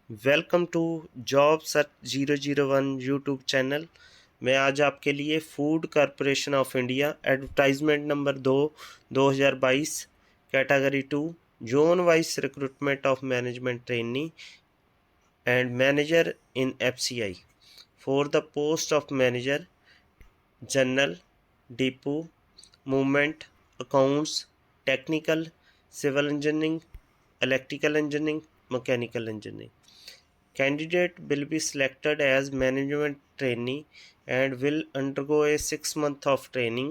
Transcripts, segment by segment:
Welcome to job search 001 YouTube channel. मैं आज आपके लिए food corporation of India advertisement number 2022 category 2 zone wise recruitment of management trainee and manager in FCI for the post of manager general depot movement accounts technical civil engineering electrical engineering mechanical engineering. Candidate will be selected as management trainee and will undergo a 6 month of training।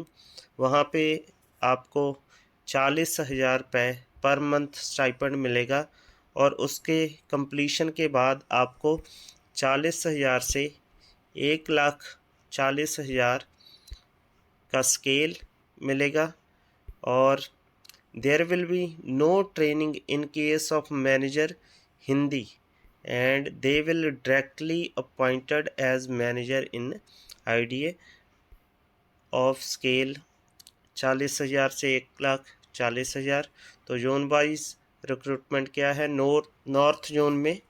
वहाँ पे आपको 40,000 रुपये per month stipend मिलेगा और उसके completion के बाद आपको 40,000 से 1,40,000 का स्केल मिलेगा। और there will be no training in case of manager Hindi and they will directly appointed as manager in IDA of scale 40,000 से 1,40,000। तो जोन वाइज रिक्रूटमेंट क्या है? नॉर्थ जोन में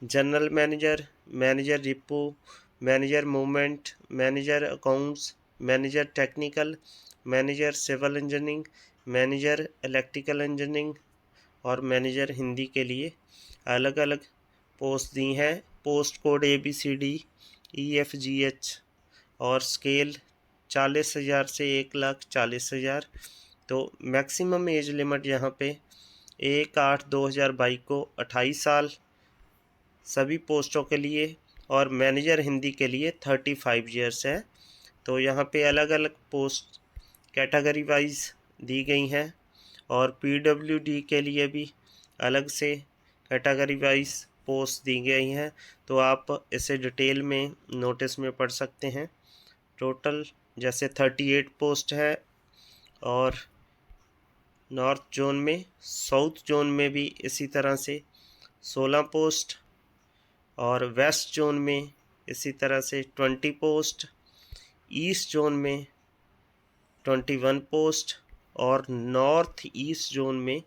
जनरल मैनेजर, मैनेजर रिपो, manager movement, manager accounts, manager technical, manager civil engineering, manager electrical engineering और manager Hindi के लिए अलग अलग पोस्ट दी हैं। पोस्ट कोड ABCD EFGH और स्केल 40,000 से 1,40,000। तो मैक्सिमम एज लिमिट यहाँ पे 1/8/2022 को 28 साल सभी पोस्टों के लिए और मैनेजर हिंदी के लिए 35 ईयर्स है। तो यहाँ पे अलग अलग पोस्ट कैटेगरी वाइज दी गई हैं और PWD के लिए भी अलग से कैटेगरी वाइज पोस्ट दी गई हैं। तो आप इसे डिटेल में नोटिस में पढ़ सकते हैं। टोटल जैसे 38 पोस्ट है और नॉर्थ जोन में, साउथ जोन में भी इसी तरह से 16 पोस्ट और वेस्ट जोन में इसी तरह से 20 पोस्ट, ईस्ट जोन में 21 पोस्ट और नॉर्थ ईस्ट जोन में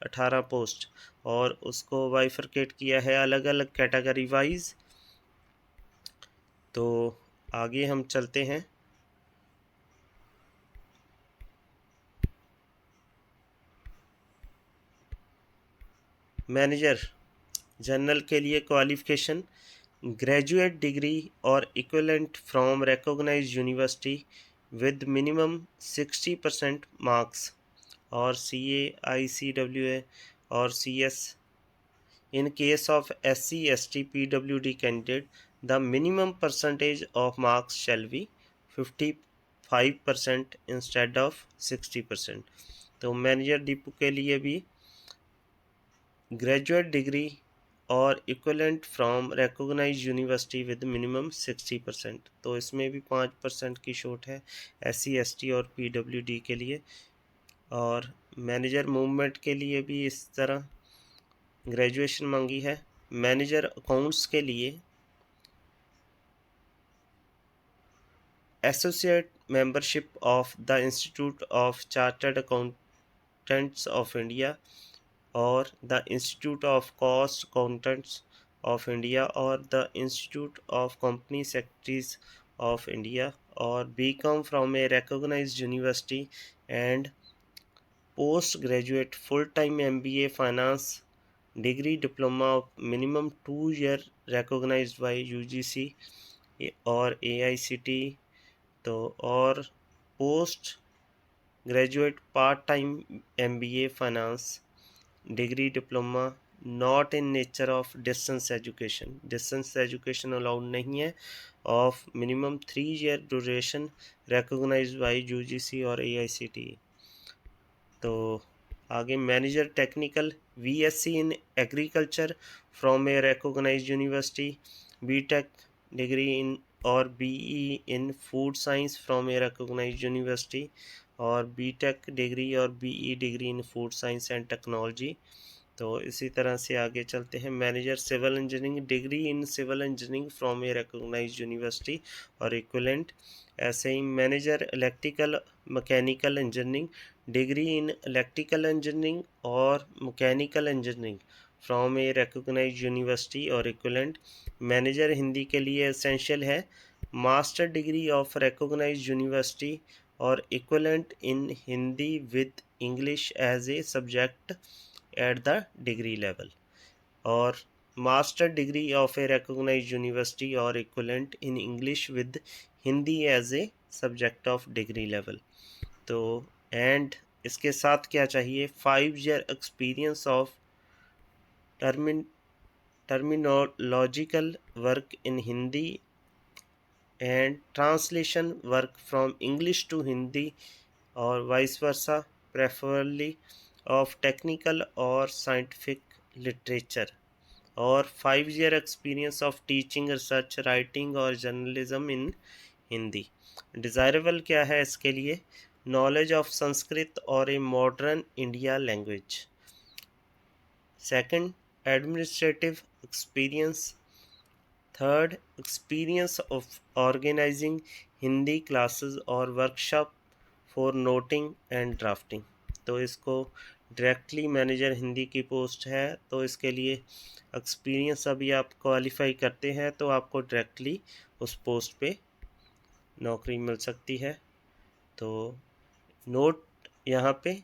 18 पोस्ट और उसको बाइफरकेट किया है अलग अलग कैटेगरी वाइज। तो आगे हम चलते हैं। मैनेजर जनरल के लिए क्वालिफिकेशन ग्रेजुएट डिग्री और equivalent from recognised university with minimum 60% marks और CA ICWA और CS। In case of SC ST PWD candidate, the minimum percentage of marks shall be 55% instead of 60%। तो manager depot के लिए भी graduate degree और equivalent from recognised university with minimum 60%। तो इसमें भी 5% की छूट है SC ST और PWD के लिए। और मैनेजर मूवमेंट के लिए भी इस तरह ग्रेजुएशन मांगी है। मैनेजर अकाउंट्स के लिए associate membership of the institute of chartered accountants of India और the institute of cost accountants of India और the institute of company secretaries of India और BCom from a recognised university and post graduate full time MBA finance degree diploma of minimum 2 year recognised by UGC और AICTE। तो और post graduate part time MBA finance degree diploma not in nature of distance education allowed नहीं है of minimum 3 year duration recognised by UGC और AICTE। तो आगे manager technical VSc in agriculture from a recognised university, BTech degree in और BE in food science from a recognised university और BTech degree और BE degree in food science and technology. तो इसी तरह से आगे चलते हैं। Manager civil engineering degree in civil engineering from a recognised university और इक्विवेलेंट। ऐसे ही manager electrical mechanical engineering degree in electrical engineering और mechanical engineering from a recognised university और इक्विवेलेंट। मैनेजर हिंदी के लिए एसेंशियल है master degree of recognised university और equivalent in Hindi with English as a subject at the degree level, और master degree of a recognised university और equivalent in English with Hindi as a subject of degree level. तो and इसके साथ क्या चाहिए, 5 year experience of terminological work in Hindi and translation work from English to Hindi और vice versa, preferably of technical और scientific literature, और 5 year experience of teaching, research, writing और journalism in Hindi. Desirable क्या है इसके लिए, नॉलेज ऑफ संस्कृत और a modern India language. Second, administrative experience. Third, experience of organising Hindi classes और workshop for noting and drafting. तो इसको डायरेक्टली मैनेजर हिंदी की पोस्ट है, तो इसके लिए एक्सपीरियंस अभी आप क्वालिफाई करते हैं तो आपको डायरेक्टली उस पोस्ट पे नौकरी मिल सकती है। तो नोट यहाँ पे,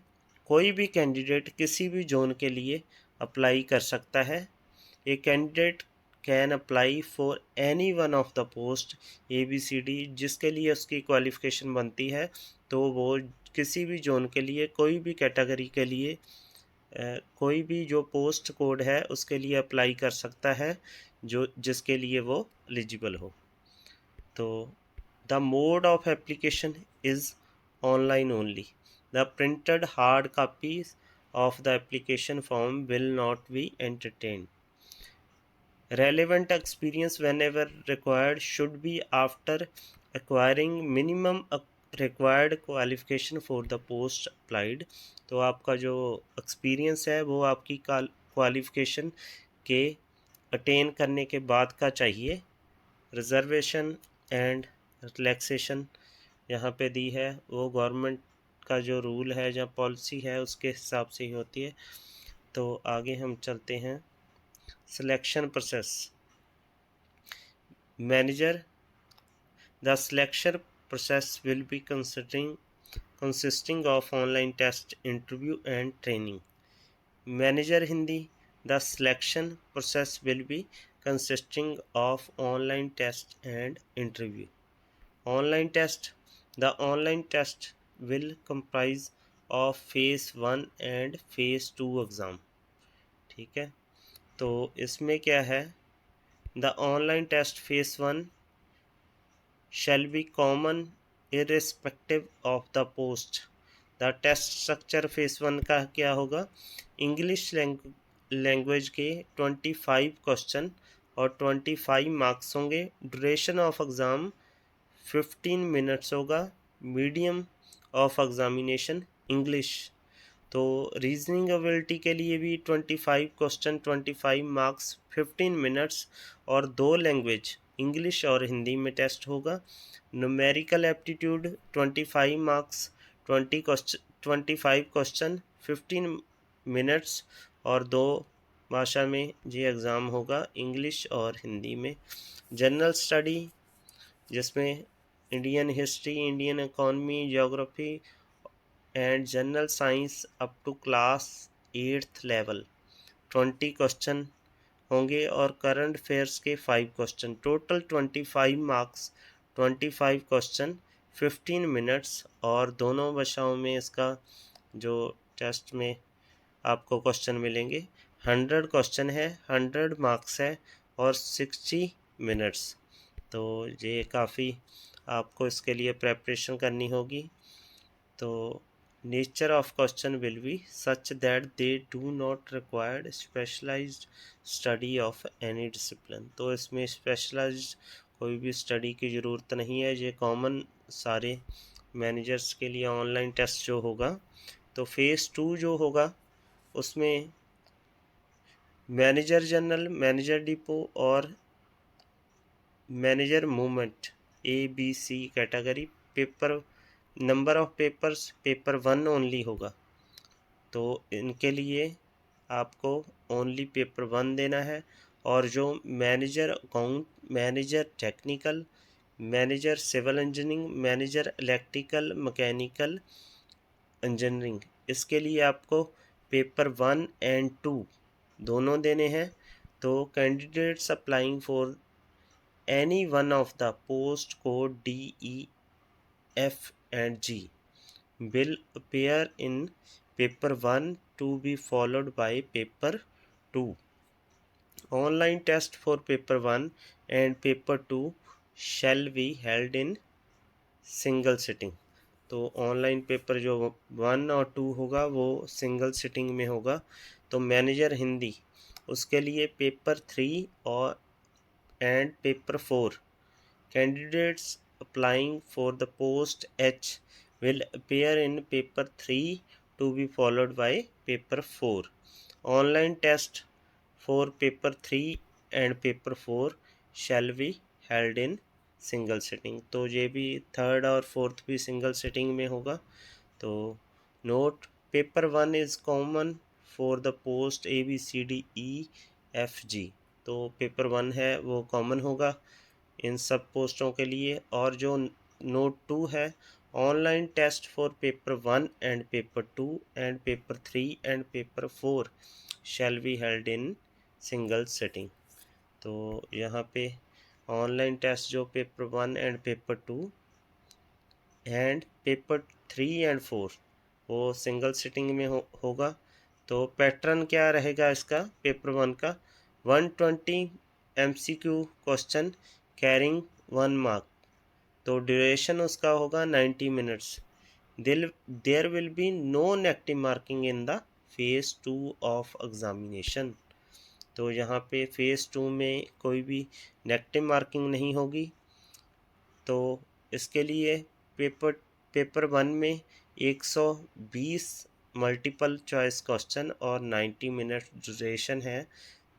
कोई भी कैंडिडेट किसी भी जोन के लिए अप्लाई कर सकता है। A candidate can apply for any one of the post ABCD जिसके लिए उसकी क्वालिफ़िकेशन बनती है, तो वो किसी भी जोन के लिए, कोई भी कैटेगरी के लिए, कोई भी जो पोस्ट कोड है उसके लिए अप्लाई कर सकता है जो जिसके लिए वो एलिजिबल हो। तो the mode of application is online only. The printed hard copies of the application form will not be entertained. Relevant experience whenever required should be after acquiring minimum required qualification for the post applied। तो आपका जो experience है वो आपकी qualification के attain करने के बाद का चाहिए। रिजर्वेशन एंड रिलैक्सेशन यहाँ पे दी है, वो गवर्नमेंट का जो रूल है या पॉलिसी है उसके हिसाब से ही होती है। तो आगे हम चलते हैं। Selection process. Manager, the selection process will be consisting of online test, interview and training. Manager Hindi, the selection process will be consisting of online test and interview. Online test, the online test will comprise of phase 1 and phase 2 exam. ठीक है, तो इसमें क्या है, the online test phase 1 shall be common irrespective of the post। The test structure phase 1 का क्या होगा, English language के 25 क्वेश्चन और 25 मार्क्स होंगे। ड्यूरेशन ऑफ एग्ज़ाम 15 मिनट्स होगा। Medium of examination English. तो रीजनिंग एबिलिटी के लिए भी 25 क्वेश्चन, 25 मार्क्स, 15 मिनट्स और 2 लैंग्वेज इंग्लिश और हिंदी में टेस्ट होगा। Numerical aptitude 25 marks, 25 question, 15 minutes और 2 भाषा में ये एग्ज़ाम होगा, इंग्लिश और हिंदी में। जनरल स्टडी जिसमें Indian history, Indian economy, geography and general science up to class 8th level 20 question होंगे और करंट अफेयर्स के 5 question. Total 25 marks, 25 question, 15 minutes और दोनों भाषाओं में इसका जो टेस्ट में आपको क्वेश्चन मिलेंगे। 100 क्वेश्चन है, 100 मार्क्स है और 60 मिनट्स। तो ये काफ़ी आपको इसके लिए प्रेपरेशन करनी होगी। तो nature of question will be such that they do not required specialised study of any discipline. तो इसमें स्पेशलाइज्ड कोई भी स्टडी की ज़रूरत नहीं है, ये कॉमन सारे मैनेजर्स के लिए ऑनलाइन टेस्ट जो होगा। तो फेज़ 2 जो होगा उसमें मैनेजर जनरल, मैनेजर डिपो और manager movement ABC category. Paper number of papers paper 1 only होगा। तो इनके लिए आपको ओनली पेपर 1 देना है, और जो manager account, manager technical, manager civil engineering, manager electrical mechanical engineering, इसके लिए आपको पेपर 1 एंड 2 दोनों देने हैं। तो candidates applying for any one of the post code DEF and G will appear in paper 1 to be followed by paper 2. Online test for paper 1 and paper 2 shall be held in single sitting. तो online paper जो 1 और 2 होगा वो single sitting में होगा। तो manager Hindi, उसके लिए पेपर 3 और and paper 4, candidates applying for the post H will appear in paper 3 to be followed by paper 4. Online test for paper 3 and paper 4 shall be held in single sitting. तो ये भी third और fourth भी single sitting में होगा। तो note, paper 1 is common for the post ABCDEFG। तो paper 1 है वो कॉमन होगा इन सब पोस्टों के लिए। और जो नोट 2 है, online test for paper 1 and paper 2 and paper 3 and paper 4 shall be held in single sitting. तो यहाँ पे ऑनलाइन टेस्ट जो paper 1 and paper 2 and paper 3 and 4 वो सिंगल सिटिंग में होगा। तो पैटर्न क्या रहेगा इसका, पेपर 1 का 120 MCQ क्वेश्चन कैरिंग 1 मार्क। तो ड्यूरेशन उसका होगा 90 minutes. There will be no negative marking in the phase 2 of examination. तो यहाँ पे फेज़ 2 में कोई भी नेगेटिव मार्किंग नहीं होगी। तो इसके लिए पेपर 1 में 120 मल्टीपल चॉइस क्वेश्चन और 90 मिनट ड्यूरेशन है।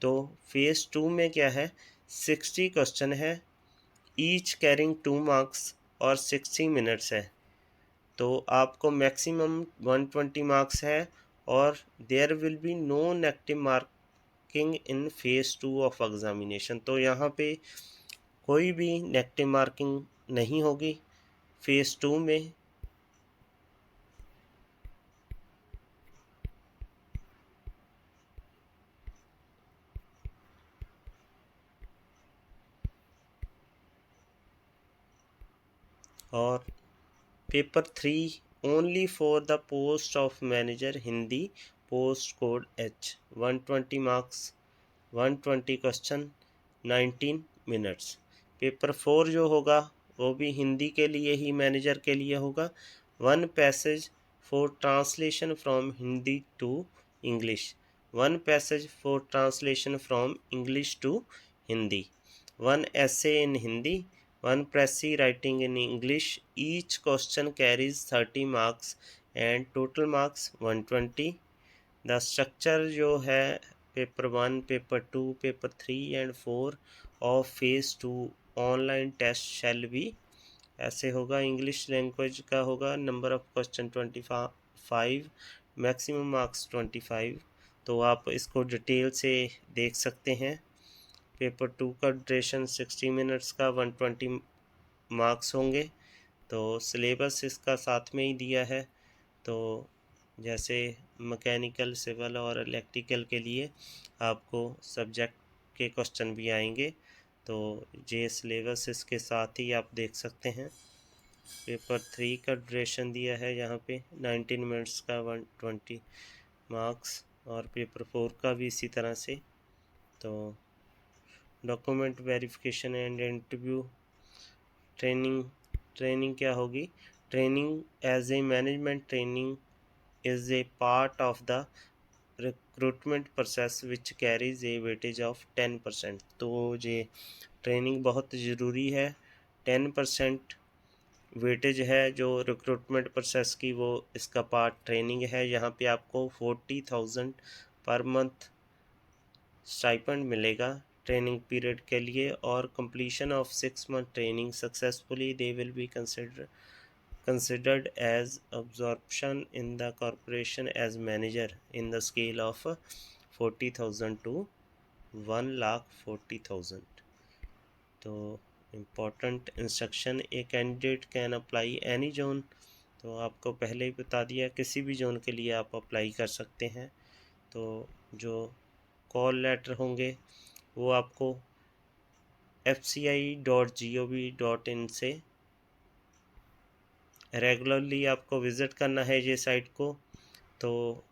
तो फेज़ 2 में क्या है, 60 क्वेश्चन है, ईच कैरिंग 2 मार्क्स और 60 मिनट्स है। तो आपको मैक्सिमम 120 मार्क्स है, और there will be no negative marking in phase 2 of examination. तो यहाँ पे कोई भी नेगेटिव मार्किंग नहीं होगी फेज़ 2 में। और paper 3 only for the post of manager Hindi, post code H, 120 marks, 120 question, 19 minutes. Paper 4 जो होगा वो भी हिंदी के लिए ही, मैनेजर के लिए होगा। 1 passage for translation from Hindi to English, 1 passage for translation from English to Hindi, 1 essay in Hindi, 1 pressy writing in English. Each question carries 30 marks and total marks 120. The structure जो है paper 1, paper 2, paper 3 and 4 of phase 2 online test shall be ऐसे होगा। English language का होगा, number of question 25, maximum marks 25। तो आप इसको detail से देख सकते हैं। पेपर 2 का ड्यूरेशन 60 मिनट्स का, 120 मार्क्स होंगे। तो सिलेबस इसका साथ में ही दिया है। तो जैसे मैकेनिकल, सिविल और इलेक्ट्रिकल के लिए आपको सब्जेक्ट के क्वेश्चन भी आएंगे। तो ये सिलेबस इसके साथ ही आप देख सकते हैं। पेपर 3 का ड्यूरेशन दिया है यहाँ पे 19 मिनट्स का, 120 मार्क्स, और पेपर 4 का भी इसी तरह से। तो document verification and interview training क्या होगी, training as a management training is a part of the recruitment process which carries a weightage of 10%। तो ये ट्रेनिंग बहुत ज़रूरी है। 10% वेटेज है जो रिक्रूटमेंट प्रोसेस की, वो इसका पार्ट ट्रेनिंग है। यहाँ पे आपको 40,000 पर मंथ स्टाइपेंड मिलेगा ट्रेनिंग पीरियड के लिए। और completion of 6 month training successfully they will be considered as absorption in the corporation as manager in the scale of 40,000 to 1,40,000। तो important instruction, a candidate can apply any zone. तो आपको पहले ही बता दिया किसी भी जोन के लिए आप अप्लाई कर सकते हैं। तो जो कॉल लेटर होंगे वो आपको fci.gov.in से रेगुलरली आपको विज़िट करना है ये साइट को। तो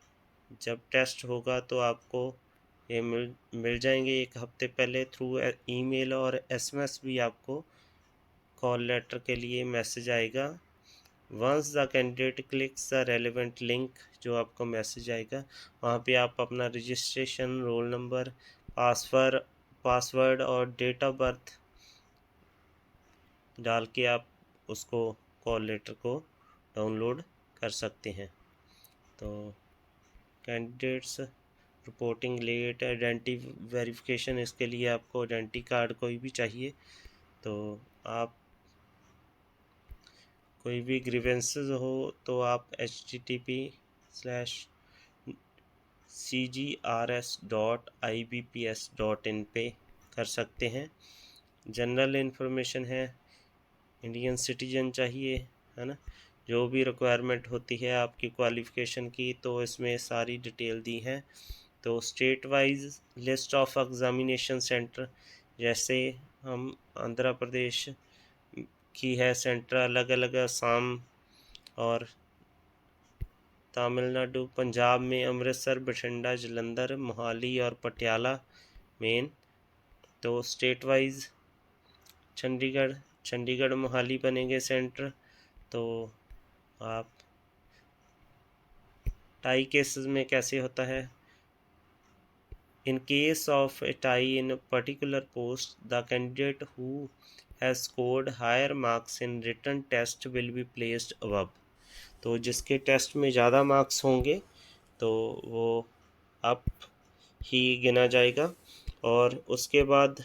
जब टेस्ट होगा तो आपको ये मिल जाएंगे एक हफ्ते पहले थ्रू ईमेल, और एसएमएस भी आपको कॉल लेटर के लिए मैसेज आएगा। Once the candidate clicks the relevant link, जो आपको मैसेज आएगा वहाँ पे आप अपना रजिस्ट्रेशन, रोल नंबर, पासवर्ड और डेट ऑफ बर्थ डाल के आप उसको कॉल लेटर को डाउनलोड कर सकते हैं। तो candidates reporting late, identity verification, इसके लिए आपको आइडेंटिटी कार्ड कोई भी चाहिए। तो आप कोई भी ग्रीवेंसेस हो तो आप http://cgrs.ibps.in पे कर सकते हैं। जनरल इन्फॉर्मेशन है, इंडियन सिटीजन चाहिए, है ना, जो भी रिक्वायरमेंट होती है आपकी क्वालिफ़िकेशन की, तो इसमें सारी डिटेल दी है। तो state wise list of examination centre, जैसे हम आंध्र प्रदेश की है सेंटर अलग अलग, असम और तमिलनाडु, पंजाब में अमृतसर, बठिंडा, जलंधर, मोहाली और पटियाला मेन। तो स्टेट वाइज चंडीगढ़ मोहाली बनेंगे सेंटर। तो आप टाई केसेस में कैसे होता है, in case of a tie in particular post the candidate who has scored higher marks in written test will be placed above. तो जिसके टेस्ट में ज़्यादा मार्क्स होंगे तो वो अप ही गिना जाएगा, और उसके बाद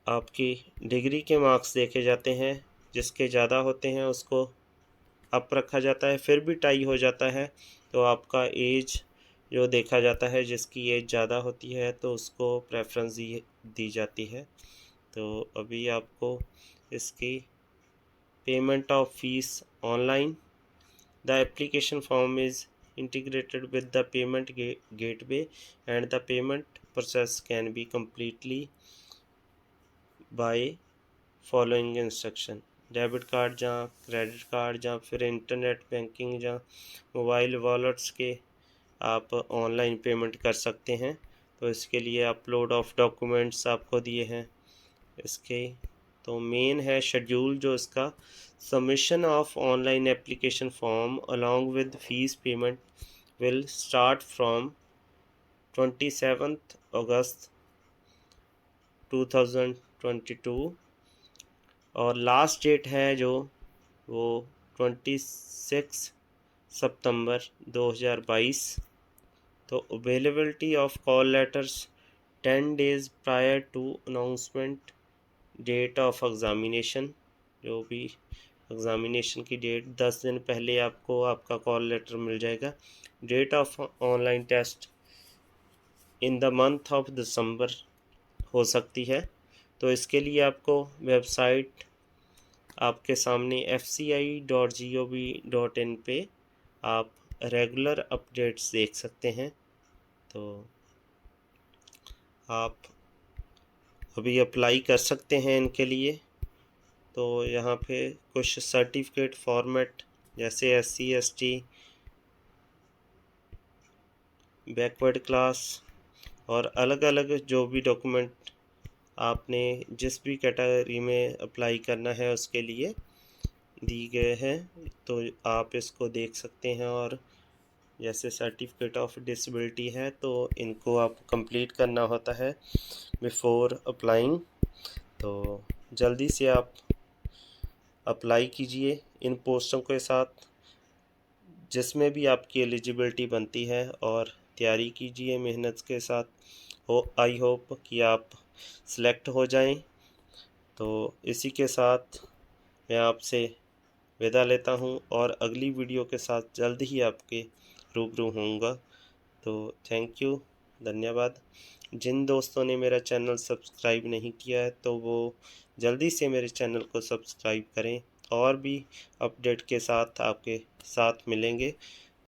आपकी डिग्री के मार्क्स देखे जाते हैं, जिसके ज़्यादा होते हैं उसको अप रखा जाता है। फिर भी टाई हो जाता है तो आपका एज जो देखा जाता है, जिसकी एज ज़्यादा होती है तो उसको प्रेफरेंस दी जाती है। तो अभी आपको इसकी payment of fees online, the application form is integrated with the payment gateway and the payment process can be completely by following instruction। Debit card जहाँ, क्रेडिट कार्ड जहाँ, फिर इंटरनेट बैंकिंग जहाँ, मोबाइल वॉलेट्स के आप online payment कर सकते हैं। तो इसके लिए अपलोड ऑफ डॉक्यूमेंट्स आपको दिए हैं इसके। तो मेन है शेड्यूल जो इसका, submission of online application form along with fees payment will start from 27 अगस्त 2022, और लास्ट डेट है जो वो 26 सितंबर 2022। तो availability of call letters 10 days prior to announcement date of examination, जो भी एग्ज़ामिनेशन की डेट 10 दिन पहले आपको आपका कॉल लेटर मिल जाएगा। Date of online test in the month of December हो सकती है। तो इसके लिए आपको वेबसाइट आपके सामने fci.gov.in पे आप रेगुलर अपडेट्स देख सकते हैं। तो आप अभी अप्लाई कर सकते हैं इनके लिए। तो यहाँ पे कुछ सर्टिफिकेट फॉर्मेट, जैसे SC ST, बैकवर्ड क्लास और अलग अलग जो भी डॉक्यूमेंट आपने जिस भी कैटेगरी में अप्लाई करना है उसके लिए दी गए हैं, तो आप इसको देख सकते हैं। और जैसे सर्टिफिकेट ऑफ डिसेबिलिटी है तो इनको आप कंप्लीट करना होता है बिफोर अप्लाइंग। तो जल्दी से आप अप्लाई कीजिए इन पोस्टों के साथ जिसमें भी आपकी एलिजिबिलिटी बनती है, और तैयारी कीजिए मेहनत के साथ। आई होप कि आप सिलेक्ट हो जाएं। तो इसी के साथ मैं आपसे विदा लेता हूं, और अगली वीडियो के साथ जल्द ही आपके रूबरू होऊंगा। तो थैंक यू, धन्यवाद। जिन दोस्तों ने मेरा चैनल सब्सक्राइब नहीं किया है तो वो जल्दी से मेरे चैनल को सब्सक्राइब करें, और भी अपडेट के साथ आपके साथ मिलेंगे।